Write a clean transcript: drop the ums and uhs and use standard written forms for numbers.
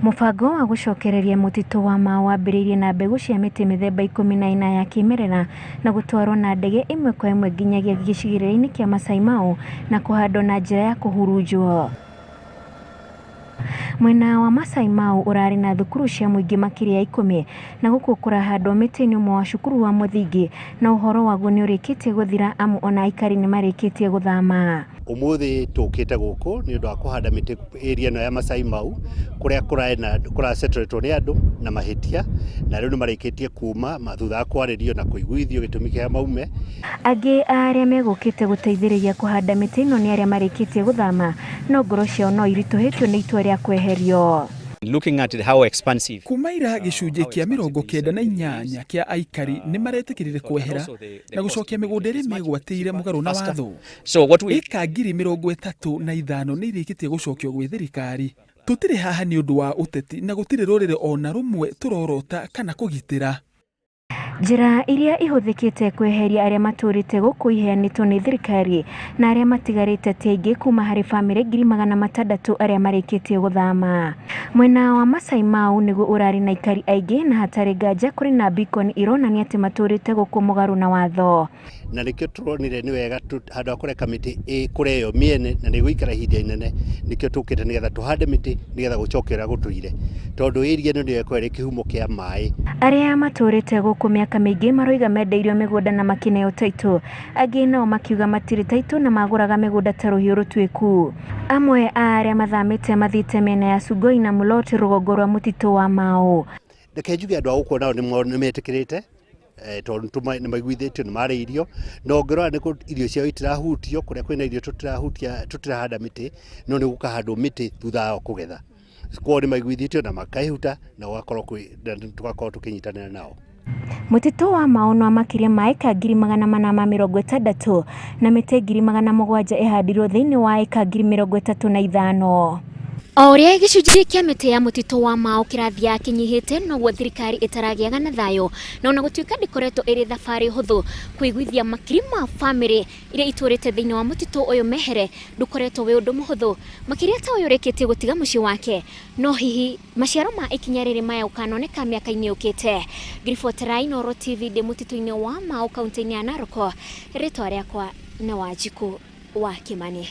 Mũbango wa gũcokereria mũtitũ wa Mau wambĩrĩirie na mbegũ cia mĩtĩ mĩthemba 14 ya kĩmerera na gũtwarwo na ndege ĩmwe kwa ĩmwe nginyagia gĩcigĩrĩra-inĩ kĩa Masai Mau na kũhandwo na njĩra ya kũhurunjwo. Mwena wa Masai Mau ũrarĩ na thukuru cia mũingĩ makĩria ya 10 na gũkũ kũrahandwo mĩtĩ nĩ ũmwe wa cukuru wa mũthingi na ũhoro waguo nĩ ũrĩkĩtie gũthira amu ona aikari nĩ marĩkĩtie gũthama. Umuthi tukite guku ni undu wa kuhanda miti area ino ya Masai Mau kuria kurasetretwo ni andu na mahitia na riu ni marikitie kuma thutha kwaririo na kuiguithio gitumi kia maume. Angĩ arĩa megũkĩte gũteithĩrĩria kũhanda mĩtĩ ĩno nĩ arĩa marĩkĩtie gũthama no ngoro ciao no iritũhĩtio nĩ itua rĩa kweherio. Looking at how expansive kumaira gicunjĩ kĩa 98 kĩa aikari nĩ maretĩkĩrire kwehera na gũcokia mĩgũnda ĩrĩa megwatĩire mũgarũ na watho. Ĩka 35,000 nĩ irĩkĩtie gũcokio gwĩ thirikari. Tũtirĩ haha nĩ ũndũ wa ũteti na gũtirĩ rũrĩrĩ ona rumwe tũrorota kana kũgitĩra. Njĩra iria ihũthĩkĩte kweheria arĩa matũrĩte gũkũ iheanĩtwo nĩ thirikari na arĩa matigarĩte ti aingĩ kuma harĩ bamĩrĩ 600,000 arĩa marĩkĩtie gũthama. Mwena wa Masai Mau nĩguo ũrarĩ na aikari aingĩ na hatarĩ nganja kũrĩ na beacon ironania atĩ matũrĩte gũkũ mũgarũ na watho. Na nikio turonire ni wega handũ ha kũreka mĩtĩ ĩkũreo mĩene na nĩ gũikara ihinda inene nikio tukĩte nĩgetha tũhande mĩtĩ nĩgetha gũcokera gũtũire tondũ area ĩno nĩyo ĩkoragwo ĩrĩ kĩhumo kĩa maĩ. Arĩa matũrĩte gũkũ mĩaka mĩingĩ maroiga mendeirio mĩgũnda na makineo taitũ, angĩ nao makiuga matirĩ taitũ na magũraga mĩgũnda ta rũhiũ rũtuĩku. Amwe a arĩa mathamĩte mathiĩte mĩena ya Sugoi na Mulot rũgongo rwa mũtitũ wa Mau. Reke njuge andũ a gũkũ nao nĩ metĩkĩrĩte tondũ nĩ maiguithĩtio nĩ marĩirio no ngĩrora nĩ irio ciao itirahutio kũrĩa kwĩna irio tũtirahanda mĩtĩ no nĩ gũkahandwo mĩtĩ thutha wa kũgetha. Kwa nĩ maiguithĩtio na makaĩhuta na tugakorwo tũkĩnyitanĩra nao. Mũtitũ wa Mau nĩ makĩria ma eka 460 na mĩtĩ 700,000 ĩhandirwo thĩinĩ wa eka 35,000. O ũrĩa gĩcunjĩ kĩa mĩtĩ ya mũtitũ wa Mau kĩrathiĩ kĩnyihĩte noguo thirikari ĩtaragĩaga na thayũ na ona gũtuĩka ndĩkoretwo ĩrĩ thabarĩ hũthũ kũiguithia makiri ma bamĩrĩ iria itũrĩte thĩinĩ wa mũtitũ ũyũ mehere ndũkoretwo wĩ ũndũ mũhũthũ makĩria ta ũyũ ũrĩkĩtie gũtiga mũciĩ wake no hihi maciaro ma ikinya rĩrĩ maya ũkanoneka mĩaka-inĩ yũkĩte. Ngiribotera Inooro TV ndĩ mũtitũ-inĩ wa Mau kaunti-inĩ ya Narok, rĩtwa rĩakwa nĩ Wanjikũ wa Kimani.